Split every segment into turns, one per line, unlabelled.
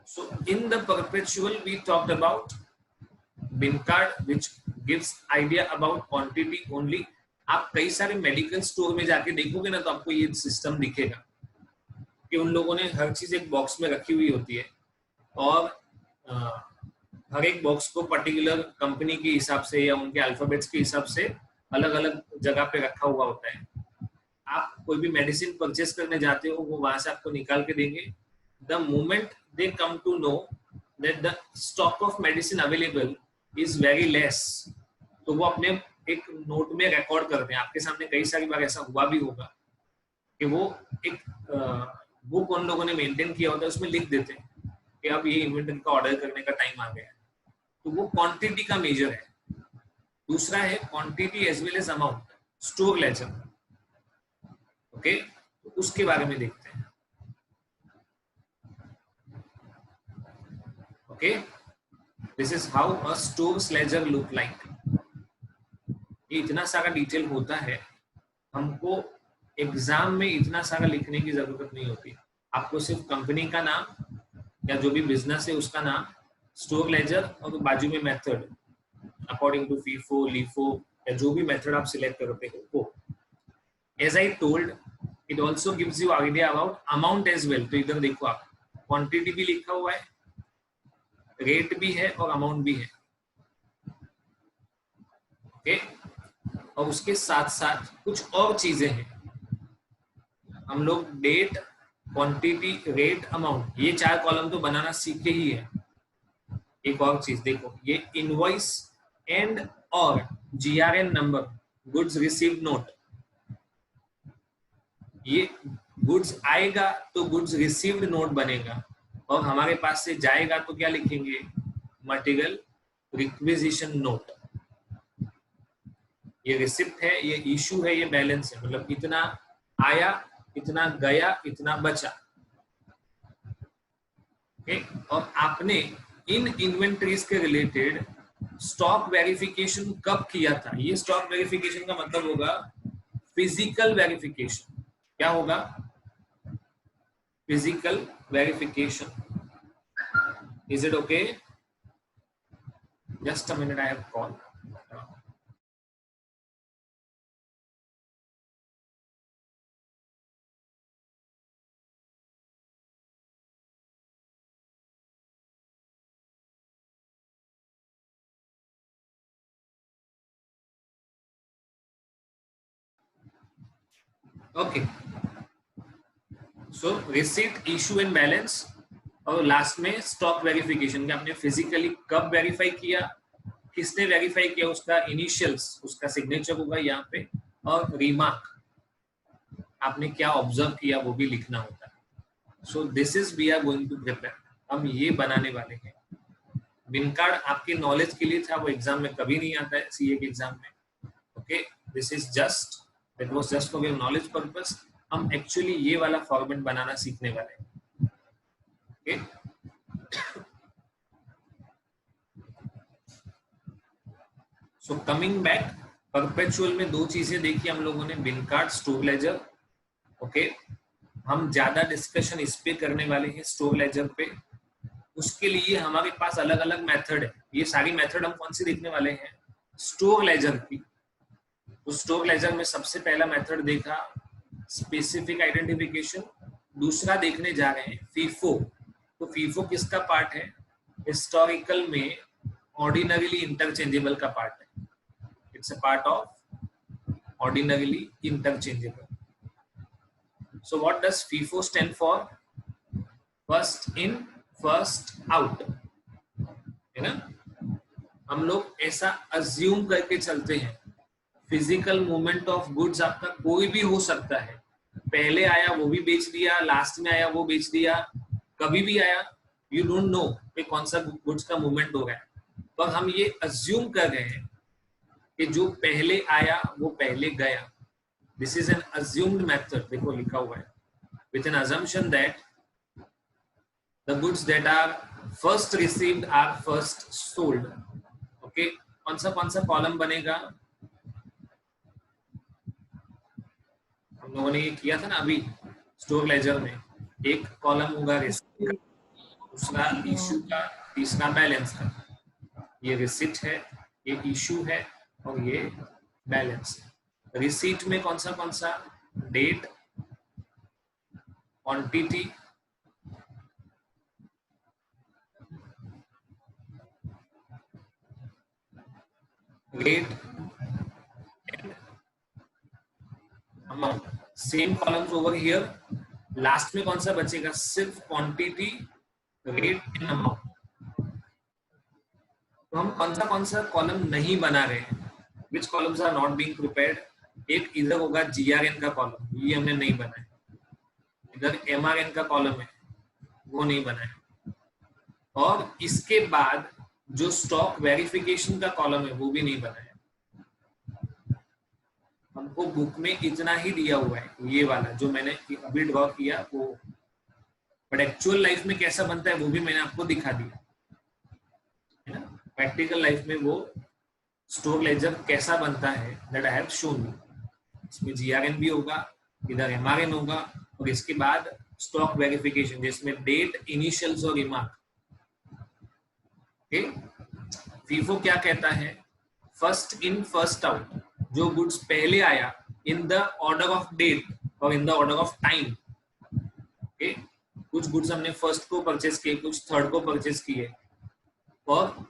So in the perpetual we talked about bin card which gives idea about quantity only. आप कई सारे medical store में जाके देखोगे ना तो आपको ये सिस्टम दिखेगा कि उन लोगों ने हर चीज एक बॉक्स में रखी हुई होती है और हर एक बॉक्स को पर्टिकुलर कंपनी के हिसाब से या उनके अल्फाबेट्स के हिसाब से अलग अलग जगह पे रखा हुआ होता है. आप कोई भी मेडिसिन परचेस करने जाते हो वो वहां से आपको निकाल के देंगे. The moment they come to know that the stock of medicine available is very less, तो वो अपने एक नोट में रिकॉर्ड करते हैं. आपके सामने कई सारी बार ऐसा हुआ भी होगा कि वो एक बुक उन लोगों ने मेंटेन किया होता है, उसमें लिख देते हैं कि अब ये इन्वेंटरी का ऑर्डर करने का टाइम आ गया है. तो वो क्वांटिटी का मेजर है. दूसरा है quantity as well as amount, store ledger. Okay, तो उसके बारे में देखते हैं. ओके, this is how a store ledger look like. ये इतना सारा डिटेल होता है, हमको एग्जाम में इतना सारा लिखने की जरूरत नहीं होती. आपको सिर्फ कंपनी का नाम या जो भी बिजनेस है उसका नाम, स्टोर लेजर और बाजू में method according to FIFO LIFO या जो भी मेथड आप सिलेक्ट करते हो वो. As I told it also gives you idea about amount as well. तो इधर देखो आप, क्वांटिटी भी लिखा हुआ है, रेट भी है और अमाउंट भी है. ओके, और उसके साथ साथ कुछ और चीजें हैं. हम लोग डेट, क्वांटिटी, रेट, अमाउंट, ये 4 कॉलम तो बनाना सीखे ही है. एक और चीज देखो, ये इनवॉइस एंड और GRN number, goods received note, ये गुड्स आएगा तो गुड्स रिसीव्ड नोट बनेगा और हमारे पास से जाएगा तो क्या लिखेंगे, मटेरियल रिक्विजिशन नोट. ये रिसिप्ट है, ये इशू है, ये बैलेंस है. मतलब इतना आया, इतना गया, इतना बचा. ओके, और आपने इन इन्वेंटरीज के रिलेटेड स्टॉक वेरिफिकेशन कब किया था. ये स्टॉक वेरिफिकेशन का मतलब होगा फिजिकल वेरिफिकेशन. क्या होगा, physical verification. Is it okay? Just a minute, I have call. Okay, so receipt, issue and balance, और लास्ट में स्टॉक वेरिफिकेशन. आपने फिजिकली कब वेरीफाई किया, किसने वेरीफाई किया, उसका इनिशियल्स, उसका सिग्नेचर होगा यहाँ पे, और रिमार्क, आपने क्या ऑब्जर्व किया वो भी लिखना होता है. So this is we are going to prepare. हम ये बनाने वाले हैं. बिन कार्ड आपके नॉलेज के लिए था, वो एग्जाम में कभी नहीं आता है, सीए के एग्जाम में. Okay, this is just, that was just for your knowledge purpose. हम एक्चुअली ये वाला फॉर्मेट बनाना सीखने वाले हैं. Okay, so coming back, perpetual में 2 चीजें देखी हम लोगों ने, बिन कार्ड, स्टोर लेजर. ओके, हम ज्यादा डिस्कशन इस पे करने वाले हैं, स्टोर लेजर पे. उसके लिए हमारे पास अलग अलग मेथड है. ये सारी मेथड हम कौन सी देखने वाले हैं, स्टोर लेजर की. तो स्टोर लेजर में सबसे पहला मेथड देखा स्पेसिफिक आइडेंटिफिकेशन. दूसरा देखने जा रहे हैं फीफो. तो फीफो किसका पार्ट है, हिस्टोरिकल में ऑर्डिनरीली इंटरचेंजेबल का पार्ट है. It's a part of ordinarily interchangeable. So what does FIFO stand for? First in, first out, है ना. हम लोग ऐसा अज्यूम करके चलते हैं, फिजिकल मूवमेंट ऑफ गुड्स आपका कोई भी हो सकता है. पहले आया वो भी बेच दिया, लास्ट में आया वो बेच दिया, कभी भी आया. यू डोंट नो कि कौन सा गुड्स का मूवमेंट हो रहा है, पर हम ये अज्यूम कर रहे हैं कि जो पहले आया वो पहले गया. This is an assumed method. देखो लिखा हुआ है, with an assumption that the goods that are first received are first sold. Okay, कौन सा कॉलम बनेगा, हम लोगों ने ये किया था ना अभी स्टोर लेजर में. एक कॉलम होगा रिसीव्ड, दूसरा इशू का, तीसरा बैलेंस का। ये रिसीट है, ये इशू है और ये बैलेंस है। रिसीट में कौन सा date, quantity, rate, amount. Same columns over here. Last में कौन सा बचेगा? सिर्फ क्वांटिटी, रेट एंड अमाउंट। तो हम कौन सा कॉलम नहीं बना रहे हैं? Which columns are not being prepared? एक इधर होगा जीआरएन का कॉलम, ये हमने नहीं बनाया। इधर एमआरएन का कॉलम है, वो नहीं बनाया। और इसके बाद जो स्टॉक वेरिफिकेशन का कॉलम है वो भी नहीं बनाया। हमको बुक में इतना ही दिया हुआ है, ये वाला जो मैंने अभी ड्रॉ किया वो, बट एक्चुअल लाइफ में कैसा बनता है वो भी मैंने आपको दिखा दिया है ना। प्रैक्टिकल लाइफ में वो स्टोर लेजर कैसा बनता है that I have shown you. इसमें जीआरएन भी होगा, इधर एमआरएन होगा और इसके बाद स्टॉक वेरिफिकेशन जिसमें डेट, इनिशियल्स और रिमार्क। ओके, फीफो क्या कहता है? First in first out. जो गुड्स पहले आया in the order of date और in the order of time. Okay, कुछ गुड्स हमने फर्स्ट को परचेस किए, कुछ थर्ड को परचेस किए और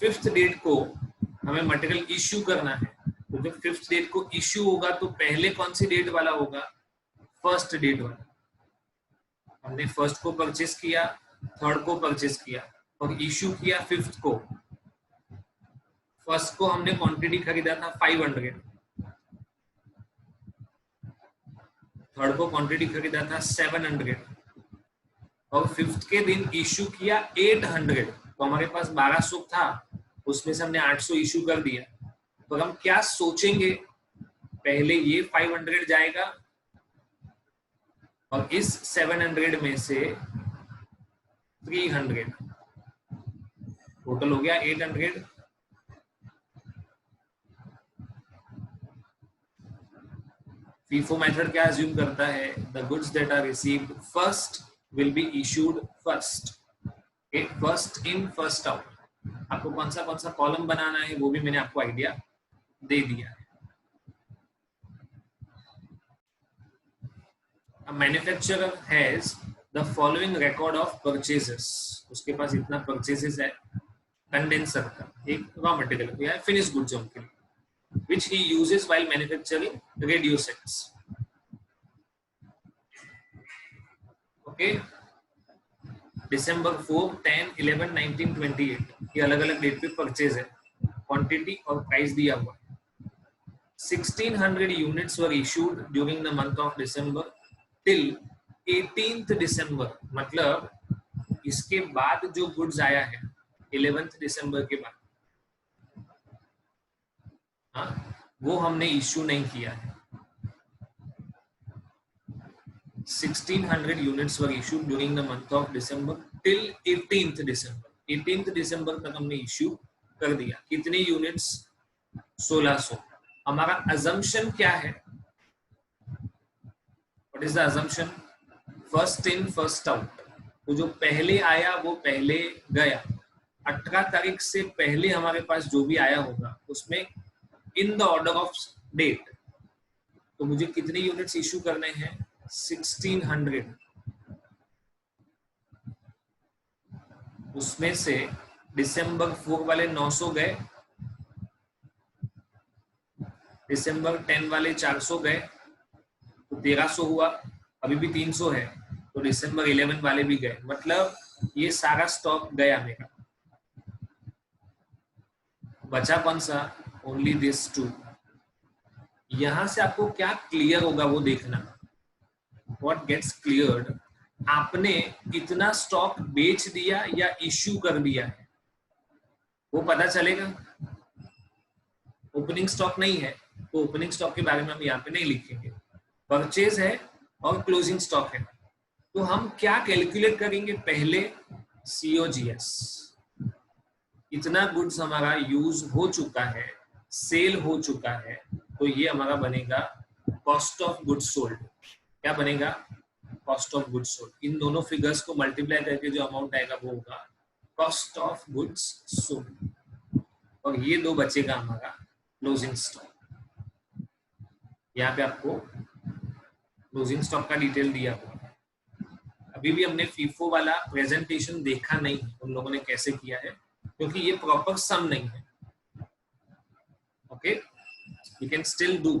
फिफ्थ डेट को हमें मटेरियल इश्यू करना है। तो जब फिफ्थ डेट को इश्यू होगा तो पहले कौन सी डेट वाला होगा? फर्स्ट डेट वाला। हमने फर्स्ट को परचेस किया, थर्ड को परचेस किया और इश्यू किया फिफ्थ को। फर्स्ट को हमने क्वांटिटी खरीदा था 500, थर्ड को क्वांटिटी खरीदा था 700 और फिफ्थ के दिन इश्यू किया 800। तो हमारे पास 1200 था, उसमें से हमने 800 इश्यू कर दिया। तो हम क्या सोचेंगे? पहले ये 500 जाएगा और इस 700 में से 300, टोटल हो गया 800। FIFO मेथड क्या अज्यूम करता है? The goods that are received first will be issued first. First in first out. आपको कौन सा कॉलम बनाना है वो भी मैंने आपको आइडिया दे दिया है। A manufacturer has the following record of purchases. उसके पास इतना परचेजेस है कंडेंसर का, एक रॉ मटेरियल या फिनिश गुड्स है उनके लिए, which he uses while manufacturing radio sets. Okay, December 4, 10, 11, 19, 28 ये अलग अलग डेट पे परचेज है, क्वांटिटी और प्राइस दिया हुआ। 1600 units were issued during the month of December till 18th December। मतलब इसके बाद जो गुड्स आया है 11th दिसंबर के बाद, हाँ, वो हमने इश्यू नहीं किया है। 1600 units were issued during the month of December till 18th December। 18th दिसंबर तक हमने इश्यू कर दिया। कितने यूनिट्स? 1600। हमारा अजम्पशन क्या है? What is the assumption? First in first out. तो जो पहले आया वो पहले गया। 18 तारीख से पहले हमारे पास जो भी आया होगा उसमें in the order of date, तो मुझे कितने यूनिट्स इशू करने हैं? 1600। उसमें से दिसंबर 4 वाले 900 गए, दिसंबर 10 वाले 400 गए, तो 1300 हुआ। अभी भी 300 है, तो दिसंबर 11 वाले भी गए। मतलब ये सारा स्टॉक गया मेरा। बचा कौन सा? Only this two. यहां से आपको क्या क्लियर होगा वो देखना। What gets cleared? आपने इतना स्टॉक बेच दिया या इश्यू कर दिया है वो पता चलेगा। ओपनिंग स्टॉक नहीं है तो ओपनिंग स्टॉक के बारे में हम यहाँ पे नहीं लिखेंगे। परचेज है और क्लोजिंग स्टॉक है, तो हम क्या कैलकुलेट करेंगे? पहले COGS। इतना गुड्स हमारा यूज हो चुका है, सेल हो चुका है, तो ये हमारा बनेगा कॉस्ट ऑफ गुड्स सोल्ड। क्या बनेगा? Cost of goods sold. इन दोनों फिगर्स को मल्टीप्लाई करके जो अमाउंट आएगा वो होगा कॉस्ट ऑफ गुड्स सोल्ड, और ये दो बचेगा हमारा क्लोजिंग स्टॉक। यहाँ पे आपको क्लोजिंग स्टॉक का डिटेल दिया हुआ है। अभी भी हमने फीफो वाला प्रेजेंटेशन देखा नहीं है उन लोगों ने कैसे किया है, क्योंकि ये प्रॉपर सम नहीं है। Okay, you can still do,